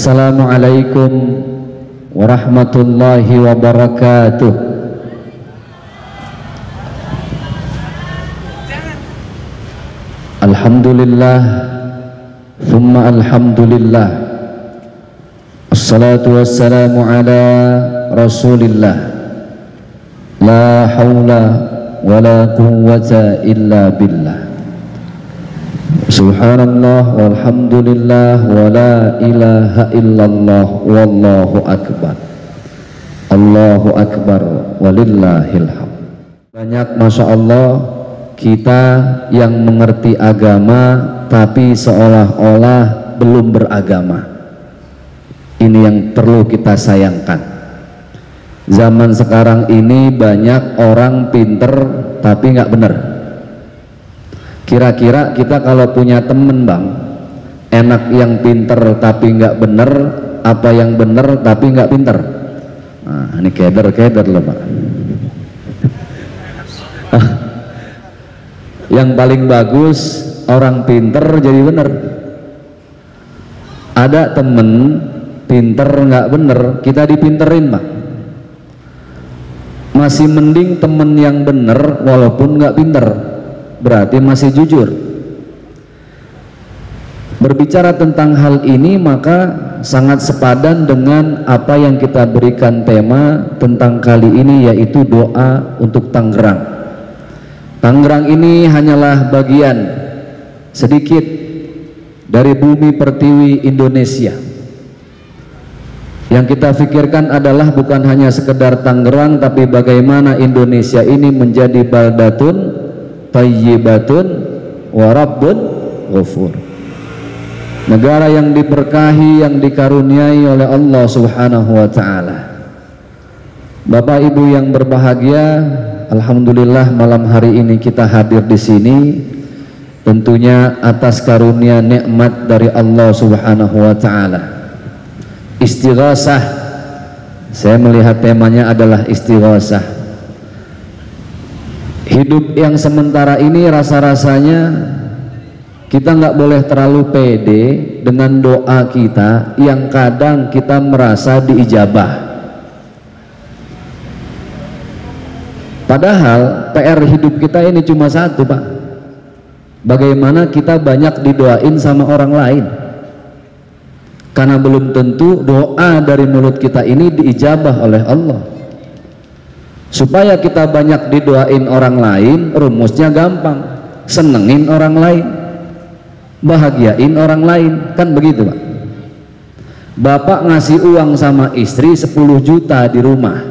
Assalamualaikum warahmatullahi wabarakatuh. Alhamdulillah, thumma alhamdulillah, assalatu wassalamu ala rasulillah, la hawla wa la quwwata illa billah. Subhanallah walhamdulillah wa la ilaha illallah wallahu akbar. Allahu akbar walillahil hamd. Banyak masya Allah kita yang mengerti agama tapi seolah-olah belum beragama. Ini yang perlu kita sayangkan. Zaman sekarang ini banyak orang pinter tapi nggak bener. Kira-kira kita kalau punya temen bang, enak yang pinter tapi nggak bener, apa yang bener tapi nggak pinter? Nah, ini keder loh pak. Yang paling bagus orang pinter jadi bener. Ada temen pinter nggak bener, kita dipinterin pak. Masih mending temen yang bener walaupun nggak pinter, berarti masih jujur. Berbicara tentang hal ini maka sangat sepadan dengan apa yang kita berikan tema tentang kali ini, yaitu doa untuk Tangerang. Tangerang ini hanyalah bagian sedikit dari bumi pertiwi Indonesia. Yang kita pikirkan adalah bukan hanya sekedar Tangerang, tapi bagaimana Indonesia ini menjadi baldatun thayyibatun wa rabbun ghafur. Negara yang diberkahi, yang dikaruniai oleh Allah Subhanahu wa taala. Bapak Ibu yang berbahagia, alhamdulillah malam hari ini kita hadir di sini tentunya atas karunia nikmat dari Allah Subhanahu wa taala. Istighasah. Saya melihat temanya adalah istighasah. Hidup yang sementara ini rasa-rasanya kita nggak boleh terlalu pede dengan doa kita yang kadang kita merasa diijabah. Padahal PR hidup kita ini cuma satu pak, bagaimana kita banyak didoain sama orang lain. Karena belum tentu doa dari mulut kita ini diijabah oleh Allah. Supaya kita banyak didoain orang lain, rumusnya gampang, senengin orang lain, bahagiain orang lain, kan begitu pak. Bapak ngasih uang sama istri 10 juta di rumah,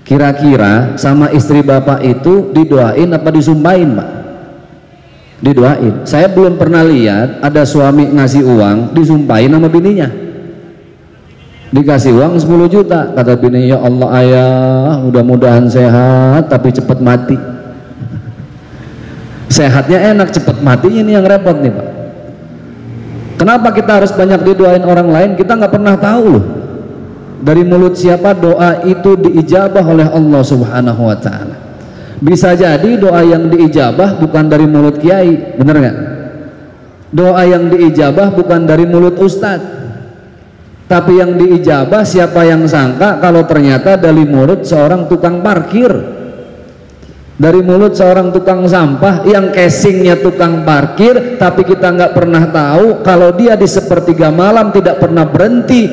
kira-kira sama istri bapak itu didoain apa disumpahin pak? Didoain. Saya belum pernah lihat ada suami ngasih uang disumpahin sama bininya. Dikasih uang 10 juta, kata bini, ya Allah ayah mudah-mudahan sehat tapi cepat mati. Sehatnya enak, cepat matinya ini yang repot nih pak. Kenapa kita harus banyak didoain orang lain? Kita nggak pernah tahu loh dari mulut siapa doa itu diijabah oleh Allah Subhanahu wa taala. Bisa jadi doa yang diijabah bukan dari mulut kiai, bener nggak? Doa yang diijabah bukan dari mulut ustadz, tapi yang diijabah siapa yang sangka kalau ternyata dari mulut seorang tukang parkir, dari mulut seorang tukang sampah yang casingnya tukang parkir, tapi kita nggak pernah tahu kalau dia di sepertiga malam tidak pernah berhenti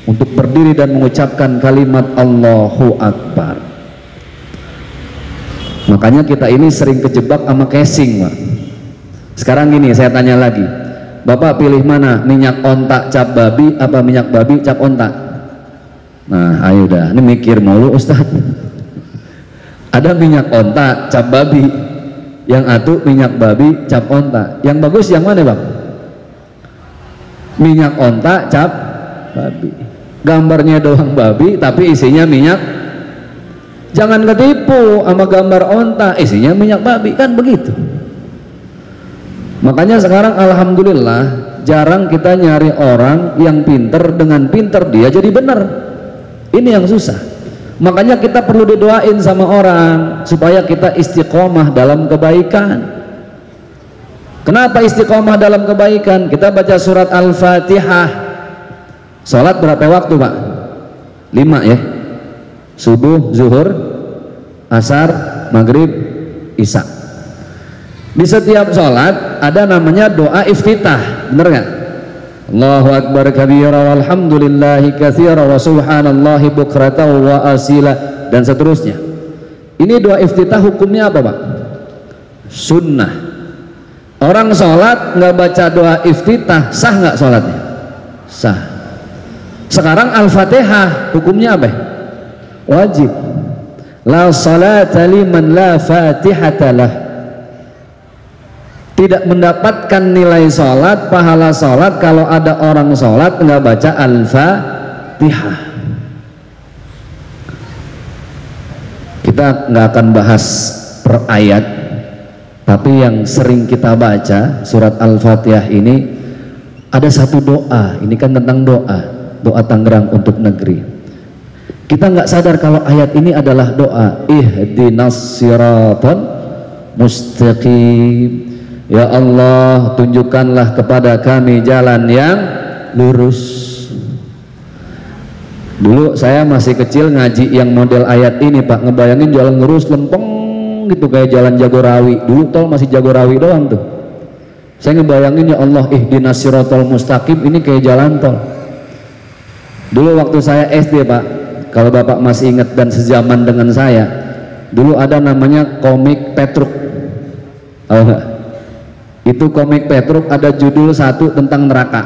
untuk berdiri dan mengucapkan kalimat Allahu Akbar. Makanya kita ini sering kejebak sama casing pak. Sekarang gini, saya tanya lagi, bapak pilih mana, minyak ontak cap babi apa minyak babi cap ontak? Nah ayo dah, ini mikir mulu Ustaz. Ada minyak ontak cap babi, yang atu minyak babi cap ontak. Yang bagus yang mana bang? Minyak ontak cap babi, gambarnya doang babi tapi isinya minyak. Jangan ketipu sama gambar onta isinya minyak babi, kan begitu. Makanya sekarang alhamdulillah jarang kita nyari orang yang pinter dengan pinter dia jadi benar. Ini yang susah. Makanya kita perlu didoain sama orang supaya kita istiqomah dalam kebaikan. Kenapa istiqomah dalam kebaikan? Kita baca surat Al-Fatihah. Sholat berapa waktu Pak? 5 ya, subuh, zuhur, asar, maghrib, isya. Di setiap sholat ada namanya doa iftitah, bener nggak? Allahu akbar kabira walhamdulillahi katsira wa subhanallahi bukratan wa asila, dan seterusnya. Ini doa iftitah hukumnya apa Pak? Sunnah. Orang sholat nggak baca doa iftitah, sah nggak sholatnya? Sah. Sekarang Al-Fatihah hukumnya apa? Wajib. La salata liman la fatihata lah. Tidak mendapatkan nilai sholat, pahala sholat kalau ada orang sholat nggak baca Al-Fatihah. Kita nggak akan bahas per ayat, tapi yang sering kita baca surat Al-Fatihah ini ada satu doa. Ini kan tentang doa Tangerang untuk negeri. Kita nggak sadar kalau ayat ini adalah doa ihdinas siratal mustaqim. Ya Allah, tunjukkanlah kepada kami jalan yang lurus. Dulu saya masih kecil ngaji yang model ayat ini Pak, ngebayangin jalan lurus lempeng gitu kayak jalan Jagorawi. Dulu tol masih Jagorawi doang tuh. Saya ngebayangin ya Allah ihdinas siratal mustaqim ini kayak jalan tol. Dulu waktu saya SD Pak, kalau Bapak masih ingat dan sezaman dengan saya, dulu ada namanya komik Petruk. Oh enggak? Itu komik Petruk ada judul satu tentang neraka.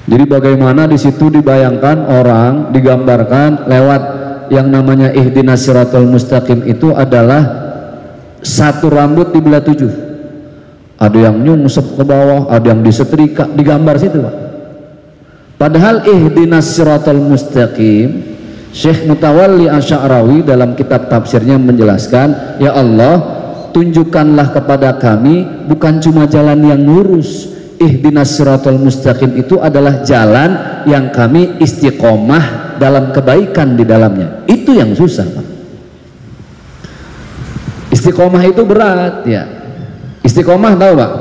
Jadi bagaimana di situ dibayangkan orang, digambarkan lewat yang namanya ihdinas siratal mustaqim itu adalah satu rambut dibelah 7. Ada yang nyungsep ke bawah, ada yang disetrika, digambar situ Pak. Padahal ihdinas siratal mustaqim, Syekh Mutawalli Asy'arawi dalam kitab tafsirnya menjelaskan, ya Allah, tunjukkanlah kepada kami bukan cuma jalan yang lurus. Ihdinas siratal mustaqim itu adalah jalan yang kami istiqomah dalam kebaikan di dalamnya. Itu yang susah Pak. Istiqomah itu berat ya. Istiqomah tahu Pak?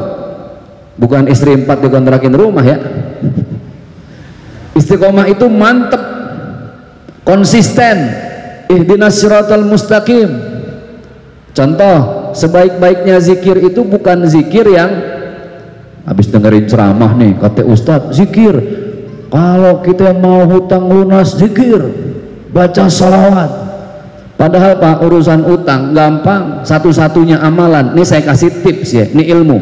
Bukan istri 4 dikontrakin rumah ya. Istiqomah itu mantep, konsisten. Ihdinas siratal mustaqim. Contoh, sebaik-baiknya zikir itu bukan zikir yang habis dengerin ceramah nih kata Ustadz, zikir kalau kita mau hutang lunas zikir, baca salawat. Padahal Pak, urusan utang gampang, satu-satunya amalan, ini saya kasih tips ya, ini ilmu.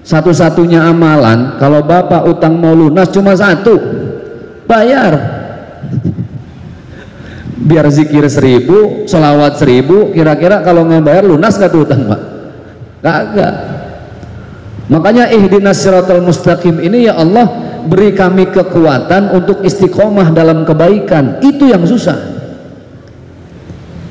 Satu-satunya amalan kalau Bapak utang mau lunas cuma satu, bayar. Biar zikir 1000, salawat 1000, kira-kira kalau nggak bayar lunas nggak tuh utang Pak? Kagak. Makanya ihdinas siratal mustaqim ini ya Allah, beri kami kekuatan untuk istiqomah dalam kebaikan. Itu yang susah.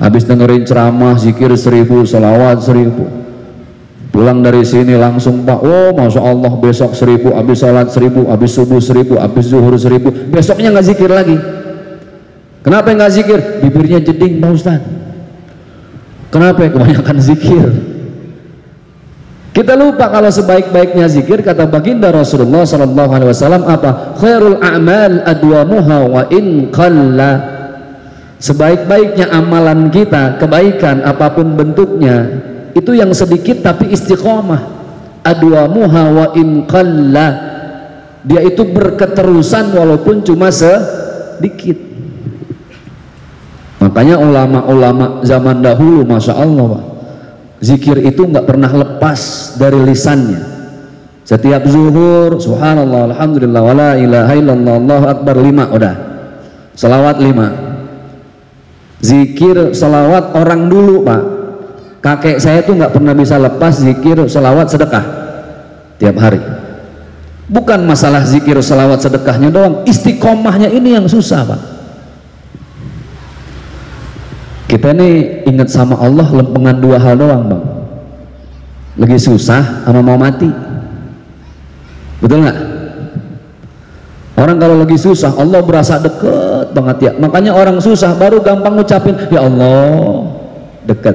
Habis dengerin ceramah zikir 1000, salawat 1000, pulang dari sini langsung Pak, oh masya Allah besok 1000, habis salat 1000, habis subuh 1000, habis zuhur 1000, besoknya nggak zikir lagi. Kenapa nggak zikir? Bibirnya jeding Pak Ustaz. Kenapa? Kebanyakan zikir. Kita lupa kalau sebaik-baiknya zikir, kata baginda Rasulullah SAW apa? Khairul a'mal adwamuha wa in qalla. Sebaik-baiknya amalan kita, kebaikan apapun bentuknya, itu yang sedikit tapi istiqomah. Adwamuha wa in qalla. Dia itu berketerusan walaupun cuma sedikit. Makanya ulama-ulama zaman dahulu masya Allah Pak, zikir itu nggak pernah lepas dari lisannya. Setiap zuhur subhanallah alhamdulillah wala ilaha illallah allahu akbar 5 udah, salawat 5. Zikir salawat orang dulu Pak, kakek saya tuh nggak pernah bisa lepas zikir salawat sedekah tiap hari. Bukan masalah zikir salawat sedekahnya doang, istiqomahnya ini yang susah Pak. Kita ini ingat sama Allah lempengan 2 hal doang Bang, lagi susah sama mau mati. Betul nggak? Orang kalau lagi susah Allah berasa deket banget ya. Makanya orang susah baru gampang ngucapin ya Allah, deket.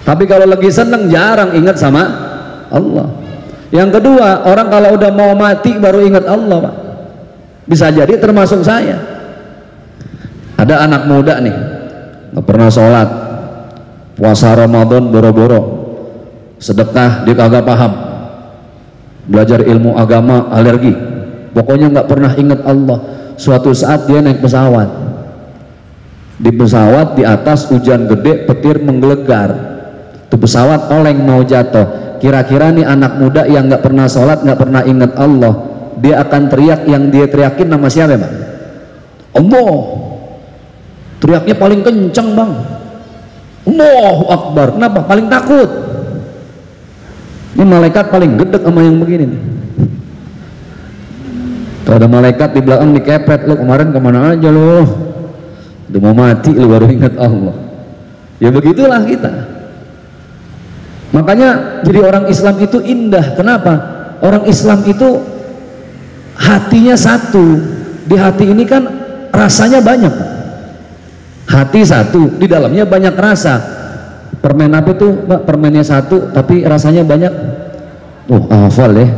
Tapi kalau lagi seneng jarang ingat sama Allah. Yang kedua, orang kalau udah mau mati baru ingat Allah, Pak. Bisa jadi termasuk saya. Ada anak muda nih, nggak pernah sholat, puasa Ramadan boro-boro, sedekah dia kagak paham, belajar ilmu agama alergi, pokoknya nggak pernah ingat Allah. Suatu saat dia naik pesawat, di pesawat di atas hujan gede, petir menggelegar, tuh pesawat oleng mau jatuh. Kira-kira nih anak muda yang nggak pernah sholat, nggak pernah ingat Allah, dia akan teriak, yang dia teriakin nama siapa, Bang? Allah. Teriaknya paling kenceng, Bang. Allahu Akbar. Kenapa? Paling takut. Ini malaikat paling gedek sama yang begini nih. Tuh ada malaikat di belakang dikepet, lo kemarin kemana aja lo? Udah mau mati lo baru ingat Allah. Ya begitulah kita. Makanya jadi orang Islam itu indah. Kenapa? Orang Islam itu hatinya satu. Di hati ini kan rasanya banyak. Hati satu, di dalamnya banyak rasa. Permen apa itu, Pak? Permennya satu tapi rasanya banyak. Hafal ya.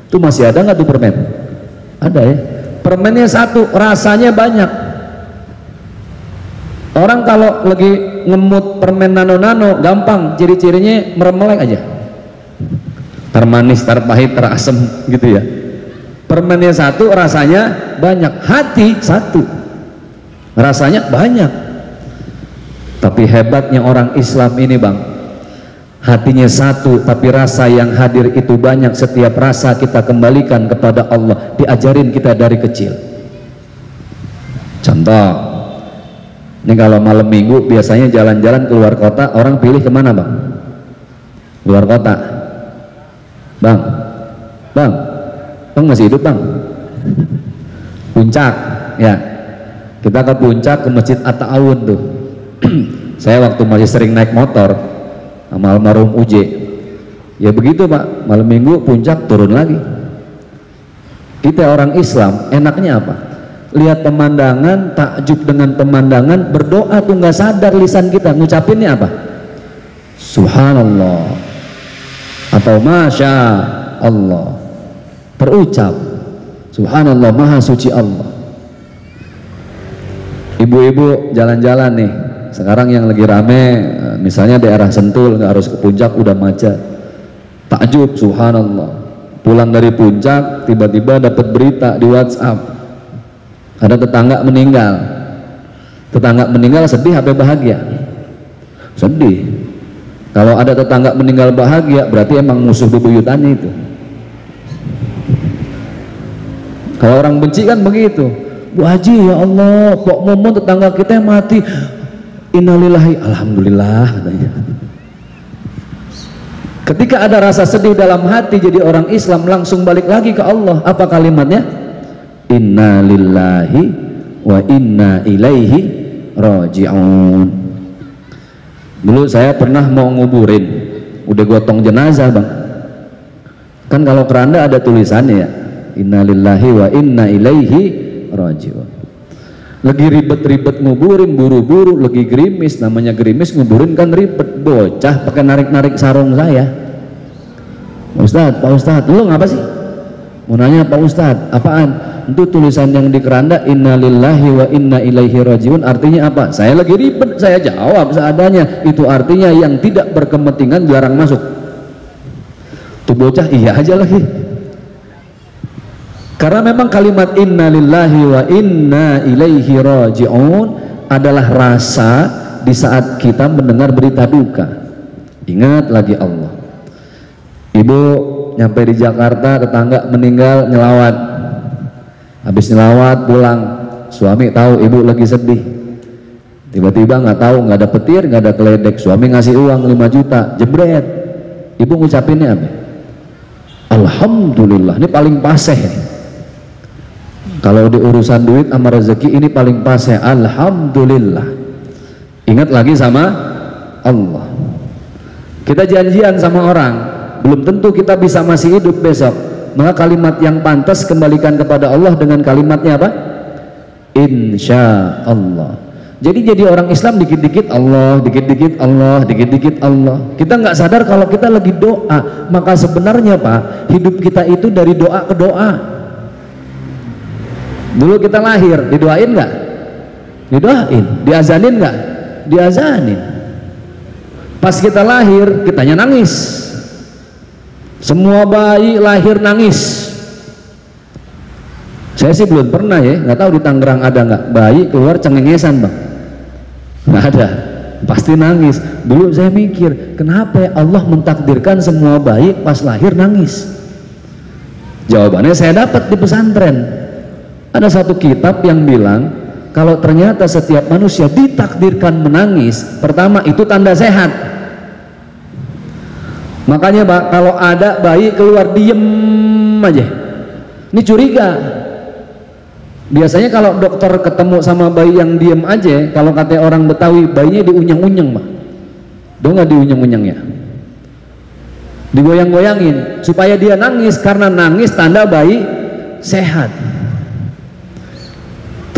Itu masih ada nggak tuh permen? Ada ya. Permennya satu, rasanya banyak. Orang kalau lagi ngemut permen nano-nano gampang, ciri-cirinya meremelek aja, termanis, terpahit, terasem gitu ya. Permennya satu, rasanya banyak. Hati satu, rasanya banyak. Tapi hebatnya orang Islam ini, Bang, hatinya satu tapi rasa yang hadir itu banyak. Setiap rasa kita kembalikan kepada Allah, diajarin kita dari kecil. Contoh, ini kalau malam minggu biasanya jalan-jalan keluar kota, orang pilih kemana, Bang? Keluar kota. Bang masih hidup, Bang? Puncak ya, kita ke puncak, ke Masjid At-Ta'awun tuh. Saya waktu masih sering naik motor sama almarhum Uje, ya begitu, Pak, malam minggu puncak turun lagi. Kita orang Islam enaknya apa? Lihat pemandangan, takjub dengan pemandangan, berdoa tuh nggak sadar lisan kita ngucapinnya apa? Subhanallah atau Masya Allah. Terucap Subhanallah, maha suci Allah. Ibu-ibu jalan-jalan nih sekarang yang lagi rame, misalnya daerah Sentul, nggak harus ke puncak udah macet, takjub Subhanallah. Pulang dari puncak tiba-tiba dapat berita di WhatsApp, ada tetangga meninggal, sedih apa bahagia? Sedih. Kalau ada tetangga meninggal bahagia, berarti emang musuh bebuyutannya itu. Kalau orang benci kan begitu, Bu Haji, ya Allah, Pok Momon tetangga kita yang mati, innalillahi, alhamdulillah katanya. Ketika ada rasa sedih dalam hati, jadi orang Islam langsung balik lagi ke Allah. Apa kalimatnya? Inna lillahi wa inna ilaihi raji'un. Dulu saya pernah mau nguburin, udah gotong jenazah, Bang. Kan kalau keranda ada tulisannya ya, inna lillahi wa inna ilaihi raji'un. Lagi ribet-ribet nguburin, buru-buru, lagi gerimis. Namanya gerimis, nguburin kan ribet. Bocah pakai narik-narik sarung saya. Pak Ustadz, lu ngapa sih? Mau nanya Pak Ustadz, apaan? Itu tulisan yang di keranda, inna lillahi wa inna ilaihi rajiun, artinya apa? Saya lagi ribet, saya jawab seadanya. Itu artinya yang tidak berkepentingan jarang masuk. Tuh bocah iya aja lagi. Karena memang kalimat inna lillahi wa inna ilaihi rajiun adalah rasa di saat kita mendengar berita duka. Ingat lagi Allah. Ibu nyampe di Jakarta, tetangga meninggal, nyelawat. Habis nyelawat pulang, suami tahu ibu lagi sedih. Tiba-tiba nggak tahu, nggak ada petir, nggak ada keledek, suami ngasih uang 5 juta, jebret. Ibu ngucapinnya apa? Alhamdulillah. Ini paling paseh nih. Kalau di urusan duit sama rezeki ini paling paseh, alhamdulillah. Ingat lagi sama Allah. Kita janjian sama orang, belum tentu kita bisa masih hidup besok. Maka kalimat yang pantas kembalikan kepada Allah dengan kalimatnya apa? Insya Allah. Jadi orang Islam dikit-dikit Allah, dikit-dikit Allah, dikit-dikit Allah. Kita nggak sadar kalau kita lagi doa. Maka sebenarnya Pak, hidup kita itu dari doa ke doa. Dulu kita lahir, didoain nggak? Didoain. Diazanin nggak? Diazanin. Pas kita lahir, kitanya nangis. Semua bayi lahir nangis. Saya sih belum pernah ya, nggak tahu di Tangerang ada nggak bayi keluar cengengesan Bang. Nggak ada, pasti nangis. Dulu saya mikir, kenapa ya Allah mentakdirkan semua bayi pas lahir nangis? Jawabannya saya dapat di pesantren. Ada satu kitab yang bilang kalau ternyata setiap manusia ditakdirkan menangis, pertama itu tanda sehat. Makanya Pak, kalau ada bayi keluar diem aja, ini curiga. Biasanya kalau dokter ketemu sama bayi yang diem aja, kalau kata orang Betawi, bayinya diunyeng-unyeng Pak. Do nggak diunyeng-unyeng ya? Digoyang-goyangin supaya dia nangis, karena nangis tanda bayi sehat.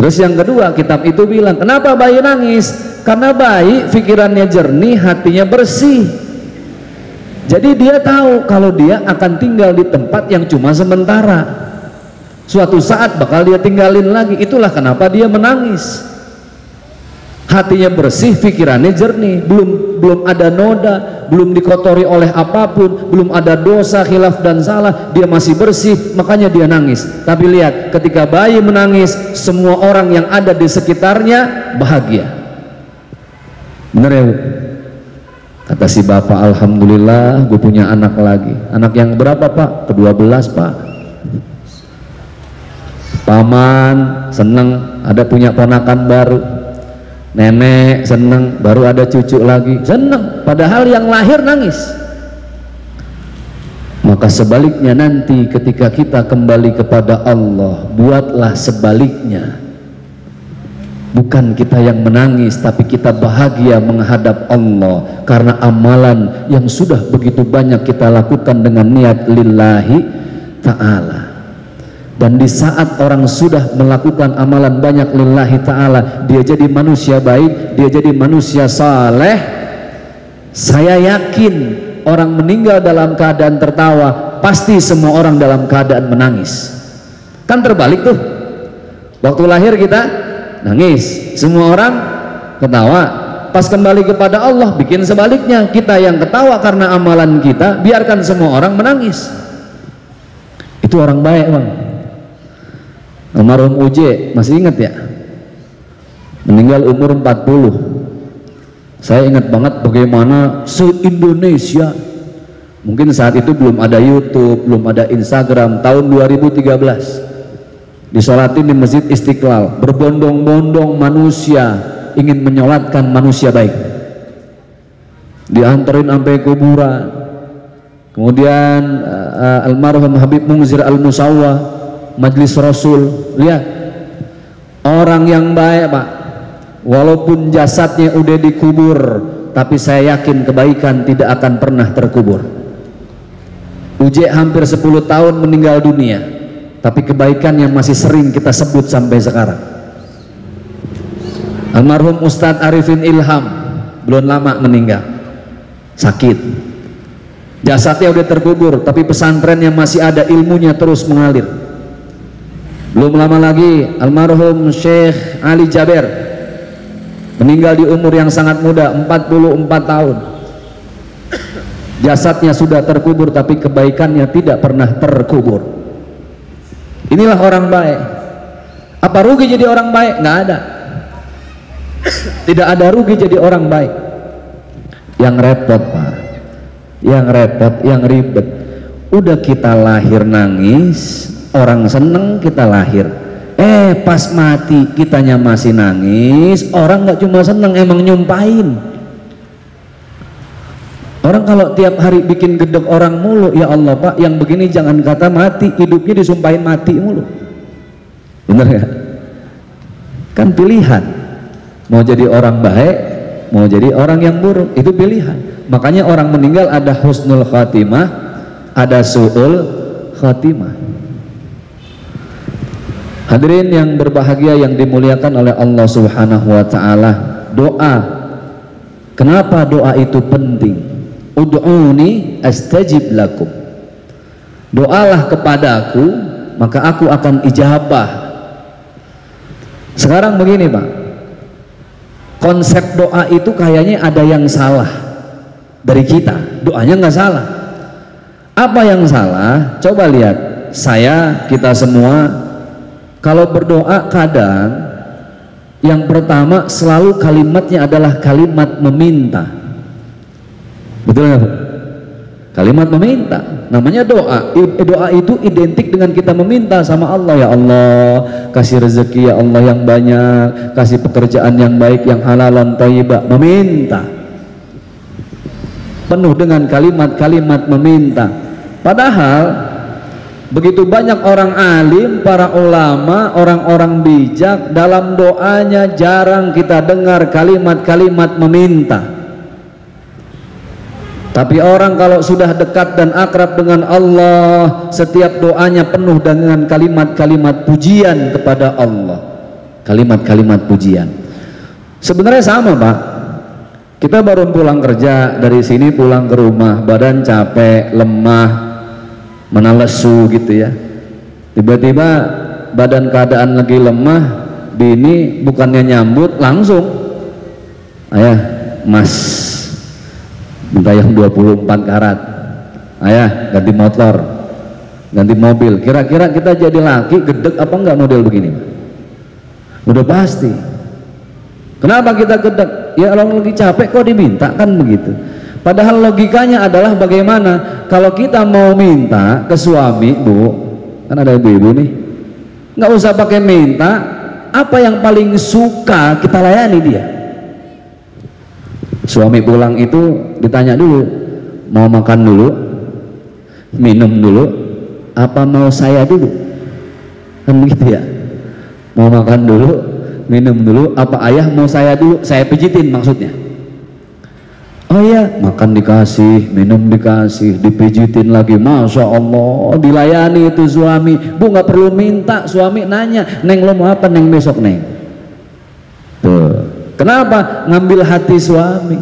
Terus yang kedua, kitab itu bilang, kenapa bayi nangis? Karena bayi pikirannya jernih, hatinya bersih. Jadi dia tahu kalau dia akan tinggal di tempat yang cuma sementara. Suatu saat bakal dia tinggalin lagi. Itulah kenapa dia menangis. Hatinya bersih, pikirannya jernih, belum ada noda, belum dikotori oleh apapun, belum ada dosa, khilaf dan salah, dia masih bersih, makanya dia nangis. Tapi lihat, ketika bayi menangis, semua orang yang ada di sekitarnya bahagia. Bener ya Bu? Kata si bapak, alhamdulillah gue punya anak lagi. Anak yang berapa Pak? Ke-12 Pak. Paman seneng ada punya ponakan baru, nenek seneng baru ada cucu lagi, seneng, padahal yang lahir nangis. Maka sebaliknya nanti ketika kita kembali kepada Allah, buatlah sebaliknya. Bukan kita yang menangis, tapi kita bahagia menghadap Allah karena amalan yang sudah begitu banyak kita lakukan dengan niat lillahi ta'ala. Dan di saat orang sudah melakukan amalan banyak lillahi ta'ala, dia jadi manusia baik, dia jadi manusia saleh, saya yakin orang meninggal dalam keadaan tertawa, pasti semua orang dalam keadaan menangis. Kan terbalik tuh, waktu lahir kita nangis, semua orang ketawa. Pas kembali kepada Allah bikin sebaliknya, kita yang ketawa karena amalan kita, biarkan semua orang menangis. Itu orang baik Bang. Almarhum Uje, masih ingat ya? Meninggal umur 40. Saya ingat banget bagaimana se-Indonesia, mungkin saat itu belum ada YouTube, belum ada Instagram, tahun 2013 disolatin di Masjid Istiqlal, berbondong-bondong manusia ingin menyolatkan manusia baik, diantarin sampai kuburan. Kemudian almarhum Habib Mungzir Al-Musawwa, Majlis Rasul, lihat orang yang baik Pak, walaupun jasadnya udah dikubur, tapi saya yakin kebaikan tidak akan pernah terkubur. Uje hampir 10 tahun meninggal dunia, tapi kebaikan yang masih sering kita sebut sampai sekarang. Almarhum Ustadz Arifin Ilham belum lama meninggal, sakit, jasadnya udah terkubur, tapi pesantren yang masih ada ilmunya terus mengalir. Belum lama lagi almarhum Syekh Ali Jaber meninggal di umur yang sangat muda, 44 tahun. Jasadnya sudah terkubur, tapi kebaikannya tidak pernah terkubur. Inilah orang baik. Apa rugi jadi orang baik? Nggak ada. Tidak ada rugi jadi orang baik. Yang repot Pak, yang repot, yang ribet, udah kita lahir nangis, orang seneng kita lahir, pas mati kitanya masih nangis. Orang nggak cuma seneng, emang nyumpahin. Orang kalau tiap hari bikin gedek orang mulu, ya Allah Pak, yang begini jangan kata mati, hidupnya disumpahin mati mulu. Bener gak? Kan pilihan, mau jadi orang baik, mau jadi orang yang buruk, itu pilihan. Makanya orang meninggal ada husnul khatimah, ada su'ul khatimah. Hadirin yang berbahagia yang dimuliakan oleh Allah Subhanahu wa taala, doa. Kenapa doa itu penting? Ud'uni astajib lakum. Doalah kepadaku, maka aku akan ijabah. Sekarang begini, Pak. Konsep doa itu kayaknya ada yang salah dari kita. Doanya nggak salah. Apa yang salah? Coba lihat. Kita semua kalau berdoa kadang yang pertama selalu kalimatnya adalah kalimat meminta. Betul nggak, Bu? Kalimat meminta, namanya doa. Doa itu identik dengan kita meminta sama Allah. Ya Allah, kasih rezeki ya Allah yang banyak, kasih pekerjaan yang baik, yang halalan thayyibah. Meminta, penuh dengan kalimat-kalimat meminta. Padahal begitu banyak orang alim, para ulama, orang-orang bijak, dalam doanya jarang kita dengar kalimat-kalimat meminta. Tapi orang kalau sudah dekat dan akrab dengan Allah, setiap doanya penuh dengan kalimat-kalimat pujian kepada Allah. Kalimat-kalimat pujian. Sebenarnya sama, Pak. Kita baru pulang kerja dari sini, pulang ke rumah, badan capek, lemah, mana lesu gitu ya, tiba-tiba badan keadaan lagi lemah, bini bukannya nyambut langsung, ayah mas minta yang 24 karat, ayah ganti motor, ganti mobil. Kira-kira kita jadi laki gedek apa enggak model begini? Udah pasti. Kenapa kita gedek? Ya orang lagi capek kok diminta, kan begitu. Padahal logikanya adalah bagaimana kalau kita mau minta ke suami, Bu, kan ada ibu-ibu nih, nggak usah pakai minta, apa yang paling suka kita layani dia. Suami pulang itu ditanya dulu, mau makan dulu, minum dulu, apa mau saya dulu, kan begitu ya. Mau makan dulu, minum dulu, apa ayah mau saya dulu, saya pijitin maksudnya. Oh iya, makan dikasih, minum dikasih, dipijitin lagi, masya Allah, dilayani itu suami. Bu nggak perlu minta, suami nanya, neng lo mau apa neng besok neng? Tuh, kenapa? Ngambil hati suami.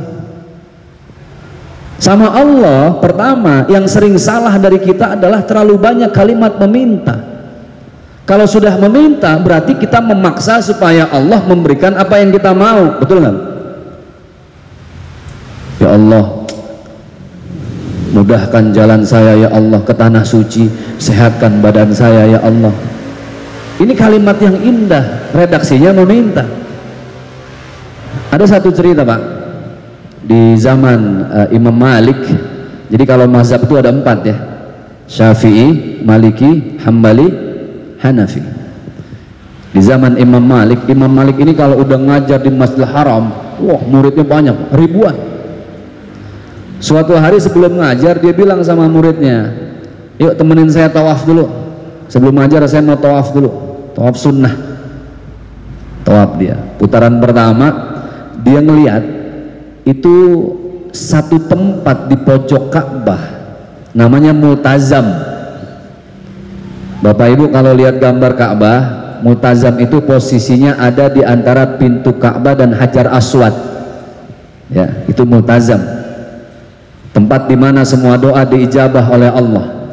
Sama Allah, pertama yang sering salah dari kita adalah terlalu banyak kalimat meminta. Kalau sudah meminta, berarti kita memaksa supaya Allah memberikan apa yang kita mau, betul nggak? Ya Allah, mudahkan jalan saya ya Allah ke tanah suci, sehatkan badan saya ya Allah. Ini kalimat yang indah, redaksinya meminta. Ada satu cerita, Pak, di zaman Imam Malik. Jadi kalau mazhab itu ada 4 ya, Syafi'i, Maliki, Hambali, Hanafi. Di zaman Imam Malik ini kalau udah ngajar di Masjidil Haram, wah muridnya banyak, ribuan. Suatu hari sebelum ngajar dia bilang sama muridnya, yuk temenin saya tawaf dulu, sebelum ngajar saya mau tawaf dulu, tawaf sunnah. Tawaf dia, putaran pertama dia ngelihat itu satu tempat di pojok Ka'bah, namanya Multazam. Bapak Ibu kalau lihat gambar Ka'bah, Multazam itu posisinya ada di antara pintu Ka'bah dan Hajar Aswad. Ya, itu Multazam. Tempat di mana semua doa diijabah oleh Allah.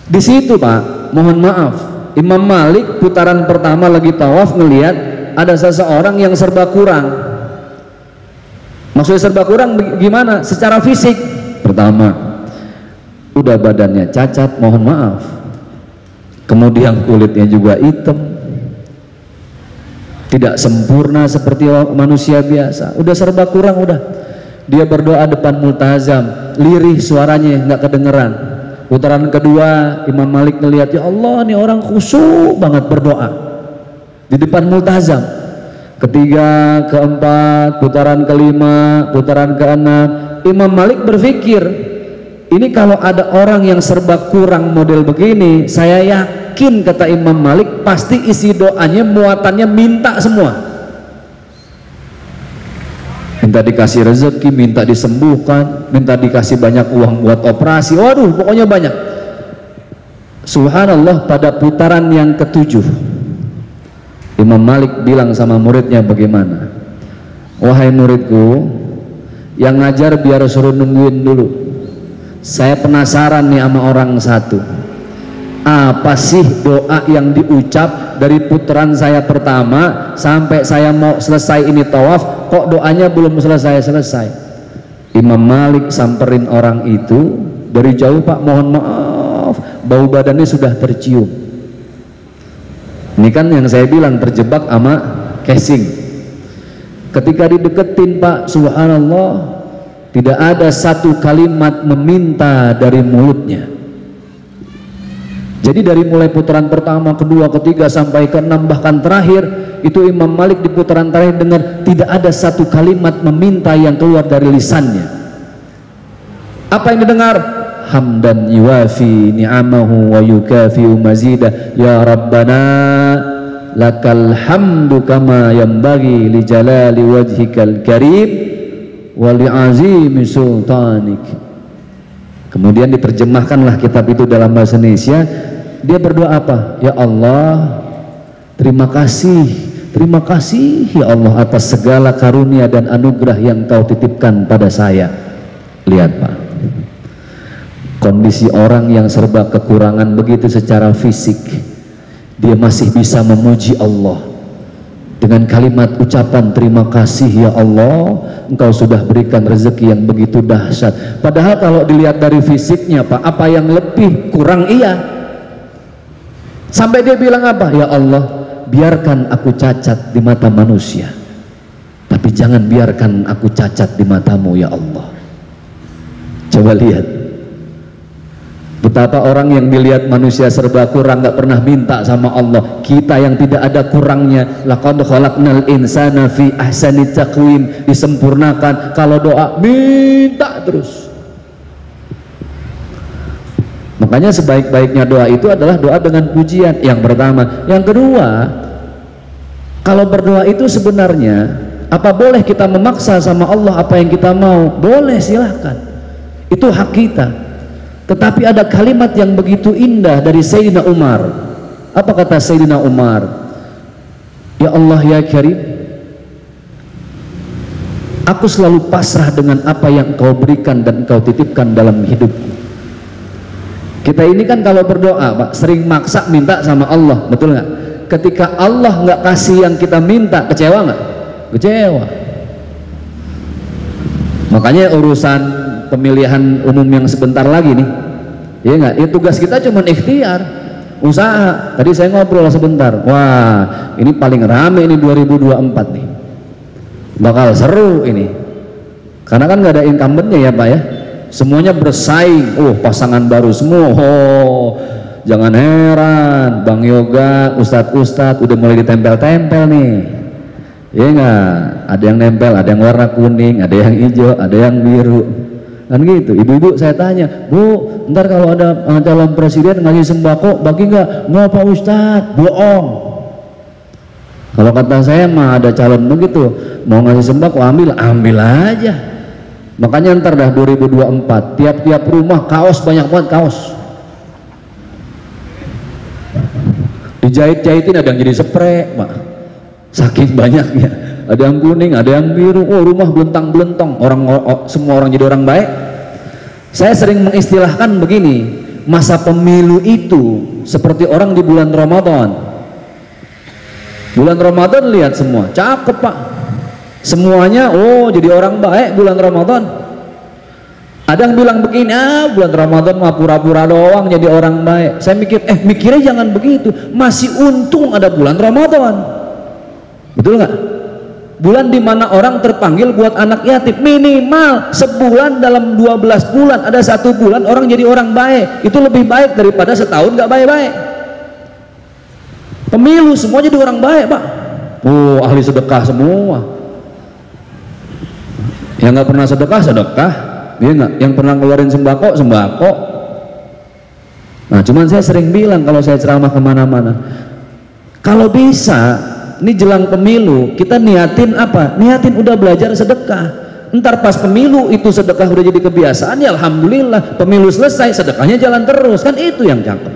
Di situ, Pak, mohon maaf, Imam Malik putaran pertama lagi tawaf ngelihat ada seseorang yang serba kurang. Maksudnya serba kurang gimana? Secara fisik. Pertama, udah badannya cacat, mohon maaf. Kemudian kulitnya juga hitam, tidak sempurna seperti manusia biasa. Udah serba kurang, udah. Dia berdoa depan Multazam, lirih suaranya nggak kedengeran. Putaran kedua Imam Malik ngelihat, ya Allah, ini orang khusyuk banget berdoa di depan Multazam. Ketiga, keempat, putaran kelima, putaran keenam, Imam Malik berpikir, ini kalau ada orang yang serba kurang model begini, saya yakin, kata Imam Malik, pasti isi doanya muatannya minta semua. Minta dikasih rezeki, minta disembuhkan, minta dikasih banyak uang buat operasi, waduh pokoknya banyak. Subhanallah, pada putaran yang ketujuh Imam Malik bilang sama muridnya bagaimana? Wahai muridku, yang ngajar biar suruh nungguin dulu. Saya penasaran nih sama orang satu. Apa sih doa yang diucap dari putaran saya pertama sampai saya mau selesai ini tawaf, kok doanya belum selesai-selesai? Imam Malik samperin orang itu dari jauh, Pak, mohon maaf, bau badannya sudah tercium. Ini kan yang saya bilang terjebak sama casing. Ketika dideketin, Pak, subhanallah, tidak ada satu kalimat meminta dari mulutnya. Jadi dari mulai putaran pertama, kedua, ketiga sampai ke 6 bahkan terakhir, itu Imam Malik di putaran terakhir dengar tidak ada satu kalimat meminta yang keluar dari lisannya. Apa yang didengar? Hamdan yuwafi ni'amahu wa yukafi'u mazidah, ya Rabbana lakal hamdu kama yanbaghi li jalali wajhikal karim wa li azimi sultanik. Kemudian diterjemahkanlah kitab itu dalam bahasa Indonesia. Dia berdoa apa? Ya Allah, terima kasih ya Allah atas segala karunia dan anugerah yang Kau titipkan pada saya. Lihat, Pak, kondisi orang yang serba kekurangan begitu secara fisik, dia masih bisa memuji Allah dengan kalimat ucapan terima kasih ya Allah, Engkau sudah berikan rezeki yang begitu dahsyat. Padahal kalau dilihat dari fisiknya, Pak, apa yang lebih kurang? Iya. Sampai dia bilang apa? Ya Allah, biarkan aku cacat di mata manusia, tapi jangan biarkan aku cacat di matamu ya Allah. Coba lihat betapa orang yang dilihat manusia serba kurang gak pernah minta sama Allah. Kita yang tidak ada kurangnya, laqad khalaqnal insana fi ahsani taqwim, disempurnakan. Kalau doa minta terus. Makanya sebaik-baiknya doa itu adalah doa dengan pujian. Yang pertama. Yang kedua, kalau berdoa itu sebenarnya apa boleh kita memaksa sama Allah apa yang kita mau? Boleh, silahkan, itu hak kita. Tetapi ada kalimat yang begitu indah dari Sayyidina Umar. Apa kata Sayyidina Umar? Ya Allah ya Karim, aku selalu pasrah dengan apa yang Kau berikan dan Kau titipkan dalam hidupku. Kita ini kan kalau berdoa, Pak, sering maksa minta sama Allah, betul nggak? Ketika Allah nggak kasih yang kita minta, kecewa nggak? Kecewa. Makanya urusan pemilihan umum yang sebentar lagi nih, ya nggak? Ya tugas kita cuma ikhtiar, usaha. Tadi saya ngobrol sebentar, wah ini paling rame ini 2024 nih, bakal seru ini, karena kan nggak ada incumbentnya ya Pak ya, semuanya bersaing. Pasangan baru semua. Jangan heran Bang Yoga, Ustadz udah mulai ditempel-tempel nih, ya nggak? Ada yang nempel, ada yang warna kuning, ada yang hijau, ada yang biru, kan gitu. Ibu-ibu saya tanya, Bu, ntar kalau ada calon presiden ngasih sembako bagi nggak? Nggak Pak Ustadz, bohong. Kalau kata saya mah ada calon begitu, mau ngasih sembako ambil aja. Makanya ntar dah 2024 tiap-tiap rumah kaos, banyak banget kaos, dijahit-jahitin, ada yang jadi spray, Pak, saking banyaknya. Ada yang kuning, ada yang biru. Rumah belentang-belentong, semua orang jadi orang baik. Saya sering mengistilahkan begini, masa pemilu itu seperti orang di bulan Ramadan. Bulan Ramadan lihat semua cakep, Pak, semuanya jadi orang baik bulan Ramadan. Ada yang bilang begini, bulan Ramadan mah pura-pura doang jadi orang baik. Saya mikirnya jangan begitu, masih untung ada bulan Ramadan, betul nggak? Bulan dimana orang terpanggil buat anak yatim, minimal sebulan dalam 12 bulan ada 1 bulan orang jadi orang baik. Itu lebih baik daripada setahun nggak baik-baik. Pemilu semua jadi orang baik, Pak. Ahli sedekah semua. Yang nggak pernah sedekah, dia nggak. Yang pernah ngeluarin sembako. Nah, cuman saya sering bilang kalau saya ceramah kemana-mana, kalau bisa, ini jelang pemilu, kita niatin apa? Niatin udah belajar sedekah. Ntar pas pemilu itu sedekah udah jadi kebiasaan, ya alhamdulillah. Pemilu selesai, sedekahnya jalan terus, kan itu yang cakep.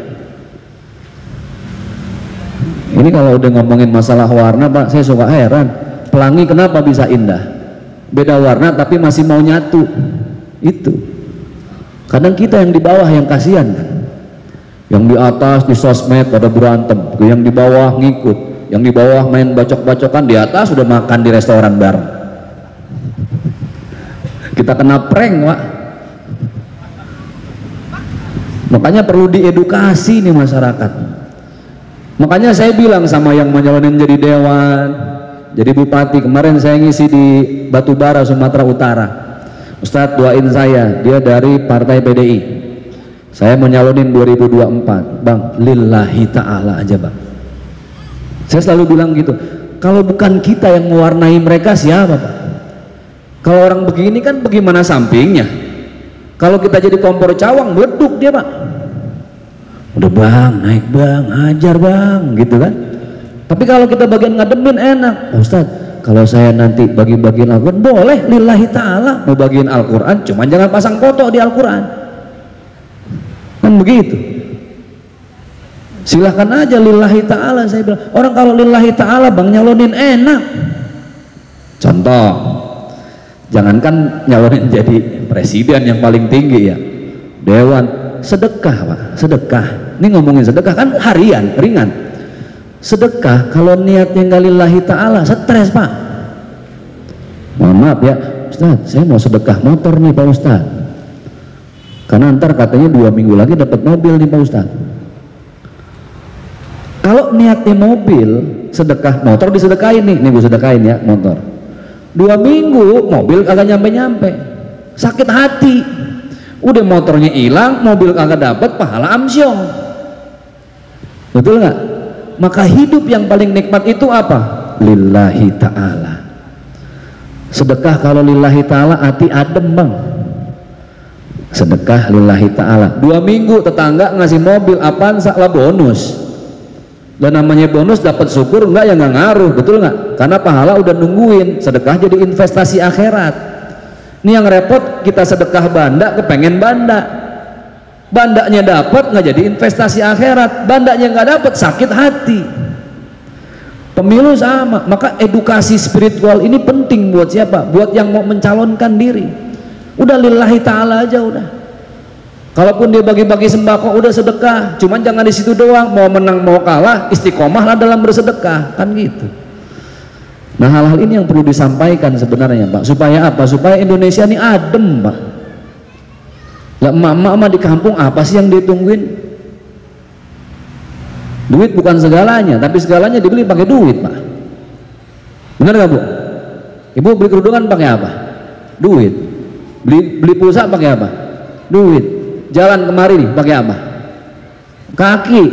Ini kalau udah ngomongin masalah warna Pak, saya suka heran. Pelangi kenapa bisa indah? Beda warna tapi masih mau nyatu. Itu. Kadang kita yang di bawah yang kasihan kan. Yang di atas di sosmed pada berantem, yang di bawah ngikut, yang di bawah main bacok-bacokan, di atas udah makan di restoran bareng. Kita kena prank Pak. Makanya perlu diedukasi nih masyarakat. Makanya saya bilang sama yang menyalonin jadi dewan, jadi bupati, kemarin saya ngisi di Batubara, Sumatera Utara. Ustadz doain saya, dia dari partai PDI. Saya mau nyalonin 2024, Bang, lillahi ta'ala aja Bang. Saya selalu bilang gitu, kalau bukan kita yang mewarnai mereka siapa Pak? Kalau orang begini kan bagaimana sampingnya? Kalau kita jadi kompor cawang, meleduk dia Pak. Udah Bang, naik Bang, ajar Bang, gitu kan. Tapi kalau kita bagian ngademin enak, Ustadz, kalau saya nanti bagi-bagiin Al-Quran, boleh, lillahi ta'ala. Mau bagiin Al-Quran, cuman jangan pasang foto di Al-Quran. Kan begitu. Silahkan aja lillahi ta'ala, saya bilang. Orang kalau lillahi ta'ala Bang nyalonin enak. Contoh, jangankan nyalonin jadi presiden yang paling tinggi ya, dewan, sedekah Pak, sedekah. Ini ngomongin sedekah kan harian, ringan. Sedekah kalau niatnya nggak lillahi ta'ala, stres Pak. Mohon maaf ya Ustadz, saya mau sedekah motor nih Pak Ustadz, karena ntar katanya 2 minggu lagi dapat mobil nih Pak Ustadz. Kalau niatnya mobil, sedekah motor disedekain nih gue sedekain ya motor. 2 minggu mobil kagak nyampe-nyampe, sakit hati. Udah motornya hilang, mobil kagak dapat, pahala amsyong. Betul nggak? Maka hidup yang paling nikmat itu apa? Lillahi ta'ala. Sedekah kalau lillahi ta'ala hati adem Bang. Sedekah lillahi ta'ala. 2 minggu tetangga ngasih mobil Avanza lah bonus. Dan namanya bonus dapat syukur enggak ya nggak ngaruh, betul nggak? Karena pahala udah nungguin. Sedekah jadi investasi akhirat. Ini yang repot, kita sedekah banda kepengen banda. Bandanya dapat nggak jadi investasi akhirat, bandanya nggak dapat sakit hati. Pemilu sama, maka edukasi spiritual ini penting buat siapa? Buat yang mau mencalonkan diri. Udah lillahi ta'ala aja udah. Kalaupun dia bagi-bagi sembako udah sedekah, cuman jangan di situ doang, mau menang mau kalah istiqomah lah dalam bersedekah, kan gitu. Nah hal-hal ini yang perlu disampaikan sebenarnya Pak, supaya apa? Supaya Indonesia ini adem Pak. Lah emak-emak di kampung apa sih yang ditungguin? Duit bukan segalanya, tapi segalanya dibeli pakai duit Pak. Benar nggak Bu? Ibu beli kerudungan pakai apa? Duit. Beli pulsa pakai apa? Duit. Jalan kemari nih pakai apa? Kaki.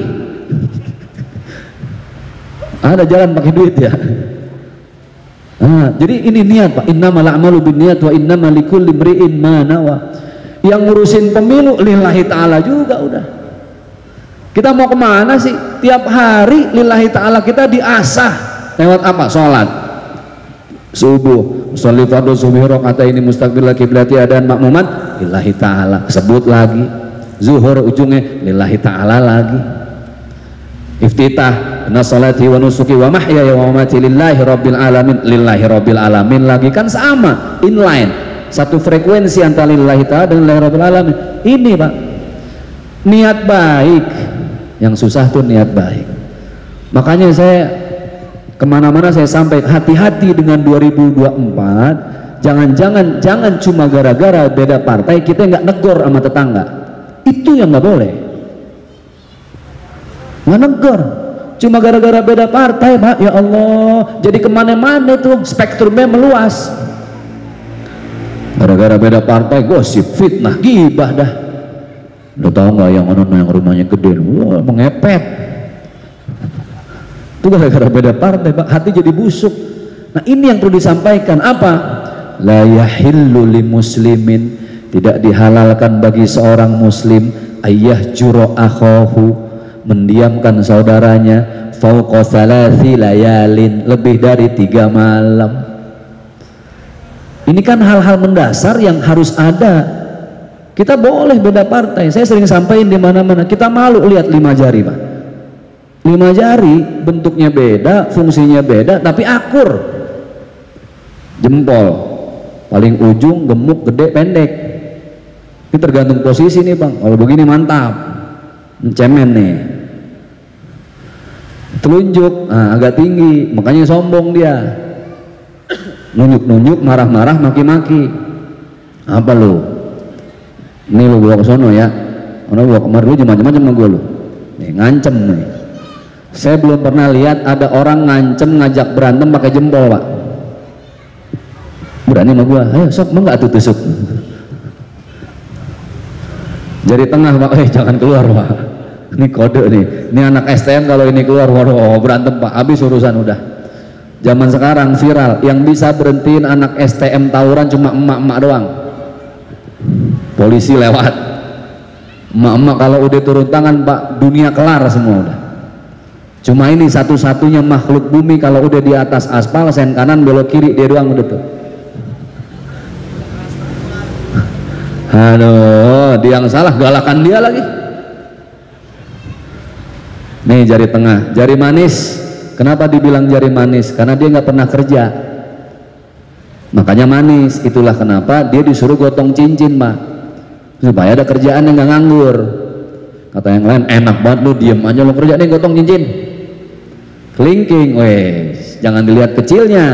Ada jalan pakai duit ya. Nah, jadi ini niat Pak. Innamal a'malu binniyat wa innamal likulli imri'in ma nawa. Yang ngurusin pemilu lillahi ta'ala juga udah. Kita mau kemana sih? Tiap hari lillahi ta'ala kita diasah lewat apa? Sholat subuh, sholli fardhu subhi rakaataini mustaqbil qiblati adan makmuman lillahi ta'ala, sebut lagi. Zuhur ujungnya lillahi ta'ala lagi. Iftitah inna sholati wa nusuki wa mahyaya wa mamati lillahi rabbil alamin, lillahi rabbil alamin lagi, kan sama, inline, satu frekuensi antara lillahi ta'ala dan lillahi rabbil alamin. Ini Pak, niat baik. Yang susah tuh niat baik. Makanya saya kemana-mana saya sampai hati-hati dengan 2024. Jangan cuma gara-gara beda partai kita nggak negor sama tetangga. Itu yang nggak boleh. Nggak negor. Cuma gara-gara beda partai Pak, ya Allah, jadi kemana-mana tuh spektrumnya meluas. Gara-gara beda partai gosip, fitnah, gibah dah. Udah tahu nggak yang mana yang rumahnya gede, wah mengepet. Itu gara-gara beda partai Pak, hati jadi busuk. Nah ini yang perlu disampaikan apa? La yahillu li muslimin, tidak dihalalkan bagi seorang muslim ayah juro akhahu, mendiamkan saudaranya fauqa thalathi layalin, lebih dari 3 malam. Ini kan hal-hal mendasar yang harus ada. Kita boleh beda partai, saya sering sampaikan di mana-mana, kita malu lihat 5 jari Pak. 5 jari bentuknya beda, fungsinya beda, tapi akur. Jempol paling ujung gemuk, gede, pendek. Ini tergantung posisi nih bang. Kalau begini mantap, cemen nih. Telunjuk agak tinggi, makanya sombong dia. Nunjuk-nunjuk, marah-marah, maki-maki. Apa lu? Ini lu bawa ke sono ya. Ono bawa kemari lu macam-macam sama gue lu. Nih ngancem nih. Saya belum pernah lihat ada orang ngancem ngajak berantem pakai jempol pak. Berani sama gue, ayo sok mau nggak tuh tusuk. Jari tengah pak, jangan keluar pak. Ini kode nih. Ini anak STM kalau ini keluar, waduh berantem pak. Habis urusan udah. Zaman sekarang viral, yang bisa berhentiin anak STM tawuran cuma emak-emak doang. Polisi lewat. Emak-emak kalau udah turun tangan pak, dunia kelar semua udah. Cuma ini satu-satunya makhluk bumi kalau udah di atas aspal, sen kanan belok kiri, dia doang udah tuh. Aduh, dia yang salah, galakan dia lagi. Nih jari tengah, jari manis. Kenapa dibilang jari manis? Karena dia nggak pernah kerja, makanya manis. Itulah kenapa dia disuruh gotong cincin pak, supaya ada kerjaan yang nggak nganggur. Kata yang lain, enak banget lu diem aja lu kerja nih gotong cincin. Kelingking, wes jangan dilihat kecilnya,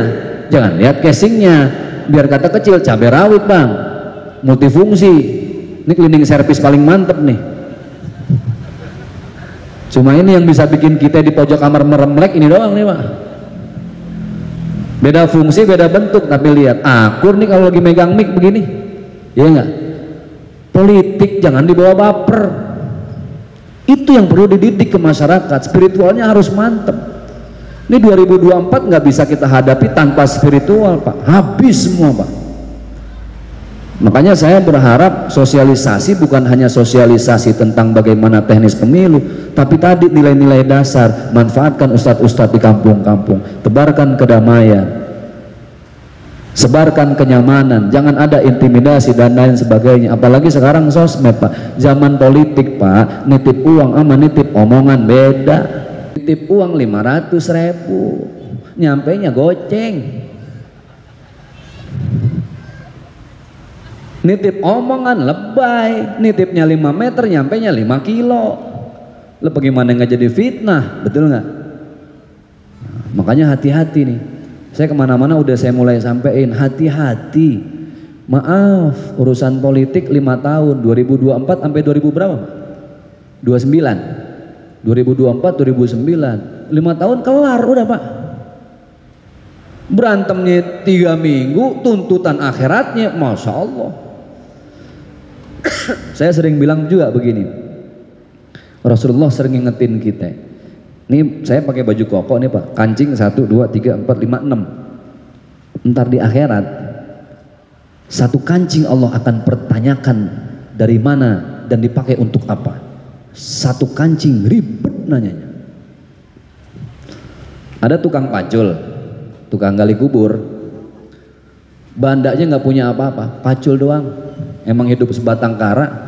jangan lihat casingnya. Biar kata kecil, cabai rawit bang, multifungsi. Ini cleaning service paling mantep nih. Cuma ini yang bisa bikin kita di pojok kamar meremlek ini doang nih pak. Beda fungsi, beda bentuk, tapi lihat akur nih kalau lagi megang mic begini, ya enggak? Politik jangan dibawa baper. Itu yang perlu dididik ke masyarakat. Spiritualnya harus mantep. Ini 2024 nggak bisa kita hadapi tanpa spiritual pak. Habis semua pak. Makanya saya berharap sosialisasi bukan hanya sosialisasi tentang bagaimana teknis pemilu, tapi tadi nilai-nilai dasar. Manfaatkan ustadz-ustadz di kampung-kampung, tebarkan kedamaian, sebarkan kenyamanan, jangan ada intimidasi dan lain sebagainya. Apalagi sekarang sosmed pak, zaman politik pak, nitip uang sama nitip omongan beda. Nitip uang 500.000, nyampainya goceng. Nitip omongan lebay, nitipnya 5 meter, nyampainya 5 kilo. Lo bagaimana nggak jadi fitnah, betul nggak? Makanya hati-hati nih. Saya kemana-mana udah saya mulai sampein, hati-hati. Maaf, urusan politik 5 tahun, 2024 sampai 2000 berapa? 29. 2024, 2009, 5 tahun kelar udah pak. Berantemnya 3 minggu, tuntutan akhiratnya, masya Allah. Saya sering bilang juga begini, Rasulullah sering ngingetin kita. Ini saya pakai baju koko nih pak, kancing 1, 2, 3, 4, 5, 6. Ntar di akhirat, satu kancing Allah akan pertanyakan dari mana dan dipakai untuk apa. Satu kancing ribet nanyanya. Ada tukang pacul, tukang gali kubur, bandanya nggak punya apa-apa, pacul doang, emang hidup sebatang kara.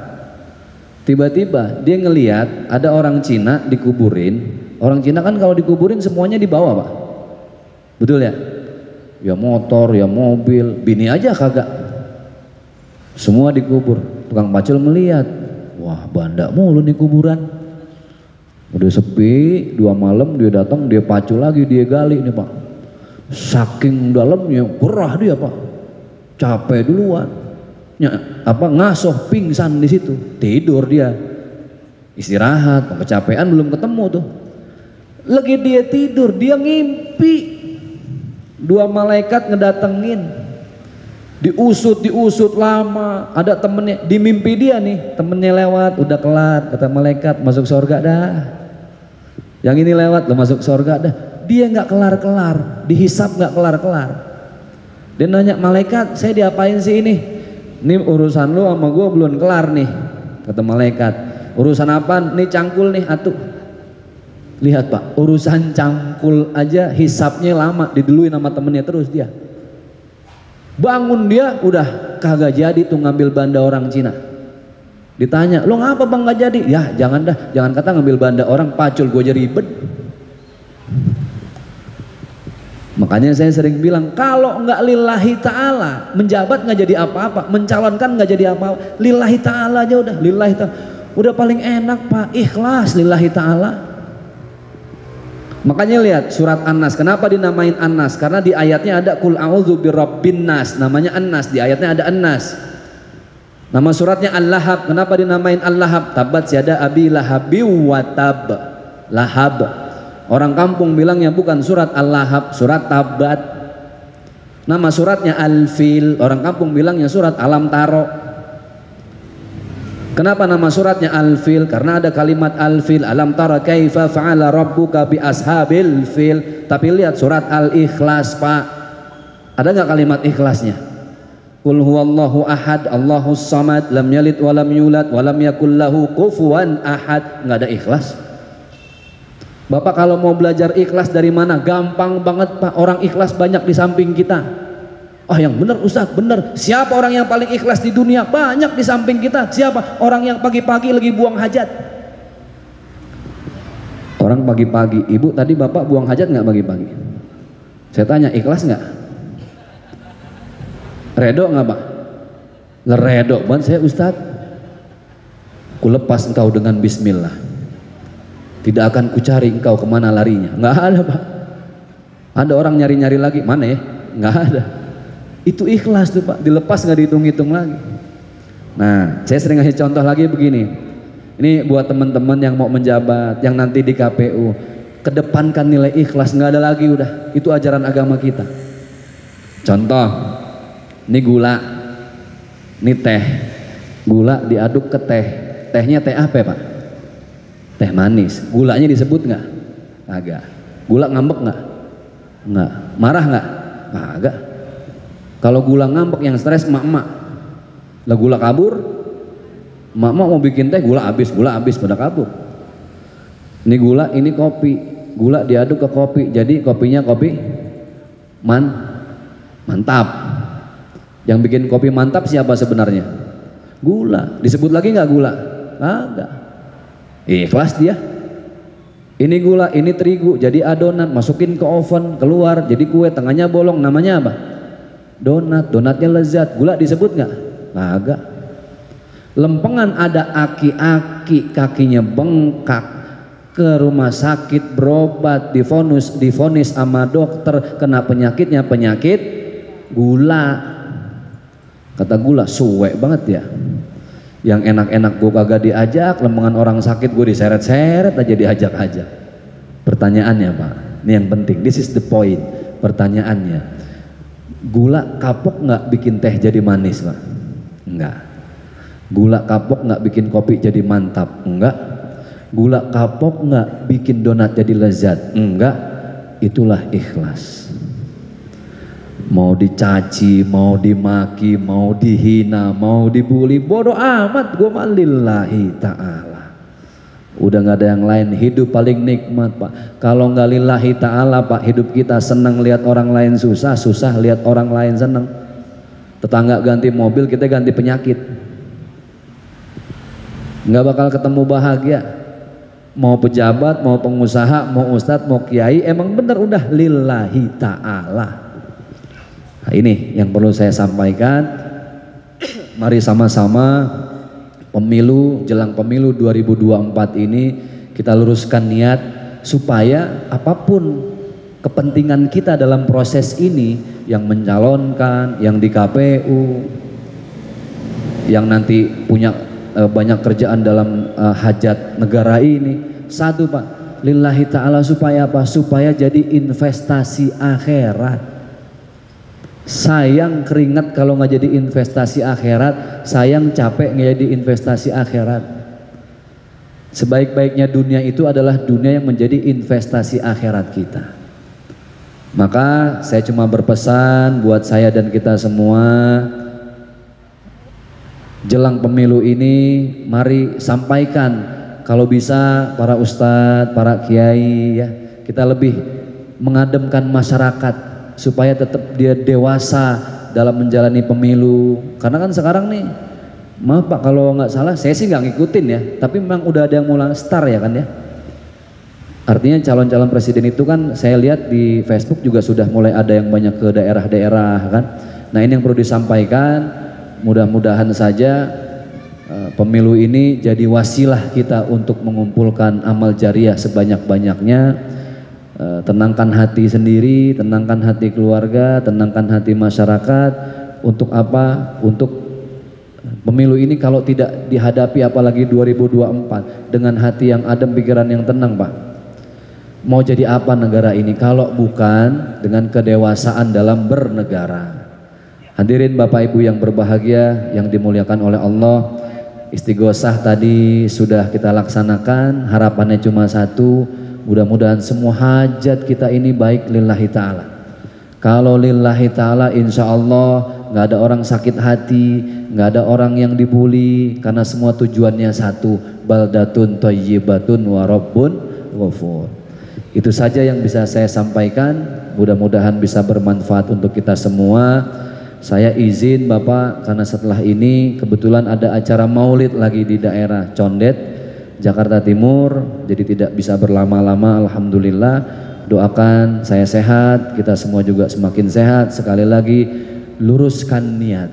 Tiba-tiba dia ngelihat ada orang Cina dikuburin. Orang Cina kan kalau dikuburin semuanya dibawa pak, betul ya? Ya motor, ya mobil, bini aja kagak, semua dikubur. Tukang pacul melihat, wah banda mulu nih kuburan, udah sepi, 2 malam dia datang, dia pacul lagi, dia gali nih pak. Saking dalamnya gerah dia pak, capek duluan, ngasoh pingsan di situ, tidur dia, istirahat, kecapean belum ketemu tuh. Lagi dia tidur, dia ngimpi 2 malaikat ngedatengin, diusut lama. Ada temennya di mimpi dia nih, temennya lewat, udah kelar, kata malaikat masuk surga dah. Yang ini lewat lo masuk surga dah. Dia nggak kelar-kelar, dihisap nggak kelar-kelar. Dia nanya malaikat, saya diapain sih ini? Ini urusan lu sama gue belum kelar nih, kata malaikat. Urusan apa? Nih cangkul nih atuh. Lihat pak, urusan cangkul aja hisapnya lama, diduluin sama temennya terus dia. Bangun dia udah kagak jadi tuh ngambil banda orang Cina. Ditanya, lo ngapa bang nggak jadi? Ya jangan dah, jangan kata ngambil banda orang, pacul gue jadi ribet. Makanya saya sering bilang, kalau nggak lillahi ta'ala, menjabat nggak jadi apa-apa, mencalonkan nggak jadi apa-apa, lillahi ta'ala aja udah, lillahi ta'ala. Udah paling enak pak, ikhlas lillahi ta'ala. Makanya lihat surat An-Nas, kenapa dinamain An-Nas? Karena di ayatnya ada Qul a'udzu birabbin nas, namanya An-Nas, di ayatnya ada An-Nas. Nama suratnya Al-Lahab, kenapa dinamain Al-Lahab? Tabat yada abi lahabi wa tab. Lahab. Orang kampung bilangnya bukan surat Al-Lahab, surat Tabat. Nama suratnya Al-Fil, orang kampung bilangnya surat Alam Taro. Kenapa nama suratnya Al-Fil? Karena ada kalimat Al-Fil, alam tara kaifa fa'ala rabbuka bi ashabil fil. Tapi lihat surat Al-Ikhlas pak, ada nggak kalimat ikhlasnya? Qul huwallahu ahad, Allahus samad, lam yalid walam yulad walam yakul lahu kufuwan ahad. Nggak ada ikhlas. Bapak kalau mau belajar ikhlas dari mana? Gampang banget pak, orang ikhlas banyak di samping kita. Oh yang benar Ustadz, benar. Siapa orang yang paling ikhlas di dunia? Banyak di samping kita. Siapa? Orang yang pagi-pagi lagi buang hajat. Orang pagi-pagi, ibu tadi bapak buang hajat nggak pagi-pagi? Saya tanya, ikhlas nggak? Redo nggak pak? Leredo banget saya Ustadz. Ku lepas engkau dengan bismillah. Tidak akan kucari engkau kemana larinya. Nggak ada pak. Ada orang nyari-nyari lagi, mana ya? Nggak ada. Itu ikhlas tuh pak, dilepas nggak dihitung-hitung lagi. Nah, saya sering ngasih contoh lagi begini. Ini buat teman-teman yang mau menjabat, yang nanti di KPU, kedepankan nilai ikhlas, nggak ada lagi udah. Itu ajaran agama kita. Contoh, ini gula, ini teh, gula diaduk ke teh, tehnya teh apa pak? Teh manis. Gulanya disebut nggak? Agak. Gula ngambek nggak? Nggak. Marah nggak? Agak. Kalau gula ngambek yang stres emak-emak, lah gula kabur, emak-emak mau bikin teh gula habis pada kabur. Ini gula, ini kopi, gula diaduk ke kopi, jadi kopinya kopi mantap. Yang bikin kopi mantap siapa sebenarnya? Gula. Disebut lagi nggak gula? Agak. Ikhlas dia. Ini gula, ini terigu, jadi adonan, masukin ke oven, keluar, jadi kue, tengahnya bolong, namanya apa? Donat, donatnya lezat. Gula disebut nggak? Agak. Lempengan ada aki-aki, kakinya bengkak, ke rumah sakit berobat, divonis sama dokter, kena penyakitnya penyakit gula. Kata gula, suwe banget ya. Yang enak-enak gue kagak diajak, lempengan orang sakit gue diseret-seret aja, diajak-ajak. Pertanyaannya pak, ini yang penting, this is the point. Pertanyaannya, gula kapok nggak bikin teh jadi manis pak? Enggak. Gula kapok nggak bikin kopi jadi mantap? Enggak. Gula kapok nggak bikin donat jadi lezat? Enggak. Itulah ikhlas. Mau dicaci, mau dimaki, mau dihina, mau dibully, bodoh amat, gue mah lillahi ta'ala. Udah nggak ada yang lain, hidup paling nikmat pak. Kalau nggak lillahi ta'ala pak, hidup kita senang lihat orang lain susah, susah lihat orang lain senang. Tetangga ganti mobil, kita ganti penyakit. Nggak bakal ketemu bahagia. Mau pejabat, mau pengusaha, mau ustadz, mau kiai, emang bener udah lillahi ta'ala. Nah, ini yang perlu saya sampaikan. Mari sama-sama pemilu, jelang pemilu 2024 ini kita luruskan niat supaya apapun kepentingan kita dalam proses ini, yang mencalonkan, yang di KPU, yang nanti punya banyak kerjaan dalam hajat negara ini, satu pak, lillahi ta'ala, supaya apa? Supaya jadi investasi akhirat. Sayang keringat kalau nggak jadi investasi akhirat, sayang capek nggak jadi investasi akhirat. Sebaik-baiknya dunia itu adalah dunia yang menjadi investasi akhirat kita. Maka saya cuma berpesan buat saya dan kita semua, jelang pemilu ini mari sampaikan, kalau bisa para ustadz, para kiai ya, kita lebih mengademkan masyarakat supaya tetap dia dewasa dalam menjalani pemilu. Karena kan sekarang nih Maaf Pak kalau nggak salah, saya sih nggak ngikutin ya, tapi memang udah ada yang mulai start ya kan ya. Artinya calon-calon presiden itu kan saya lihat di Facebook juga sudah mulai ada yang banyak ke daerah-daerah kan. Nah ini yang perlu disampaikan, mudah-mudahan saja pemilu ini jadi wasilah kita untuk mengumpulkan amal jariah sebanyak-banyaknya. Tenangkan hati sendiri, tenangkan hati keluarga, tenangkan hati masyarakat. Untuk apa? Untuk pemilu ini kalau tidak dihadapi apalagi 2024 dengan hati yang adem, pikiran yang tenang Pak. Mau jadi apa negara ini kalau bukan dengan kedewasaan dalam bernegara. Hadirin Bapak Ibu yang berbahagia yang dimuliakan oleh Allah, istighosah tadi sudah kita laksanakan, harapannya cuma satu, mudah-mudahan semua hajat kita ini baik lillahi ta'ala. Kalau lillahi ta'ala insya Allah nggak ada orang sakit hati, nggak ada orang yang dibully, karena semua tujuannya satu, baldatun thayyibatun wa rabbun ghafur. Itu saja yang bisa saya sampaikan, mudah-mudahan bisa bermanfaat untuk kita semua. Saya izin Bapak, karena setelah ini kebetulan ada acara maulid lagi di daerah Condet, Jakarta Timur, jadi tidak bisa berlama-lama. Alhamdulillah, doakan saya sehat, kita semua juga semakin sehat. Sekali lagi luruskan niat,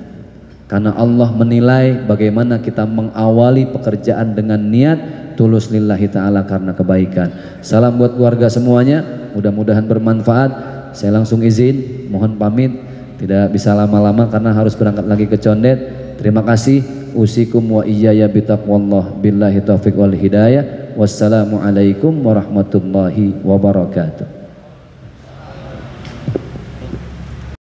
karena Allah menilai bagaimana kita mengawali pekerjaan dengan niat tulus lillahi ta'ala karena kebaikan. Salam buat keluarga semuanya, mudah-mudahan bermanfaat. Saya langsung izin, mohon pamit, tidak bisa lama-lama karena harus berangkat lagi ke Condet. Terima kasih. Usikum wa iyaya bitaqwallah, billahi taufiq wal hidayah. Wassalamualaikum warahmatullahi wabarakatuh.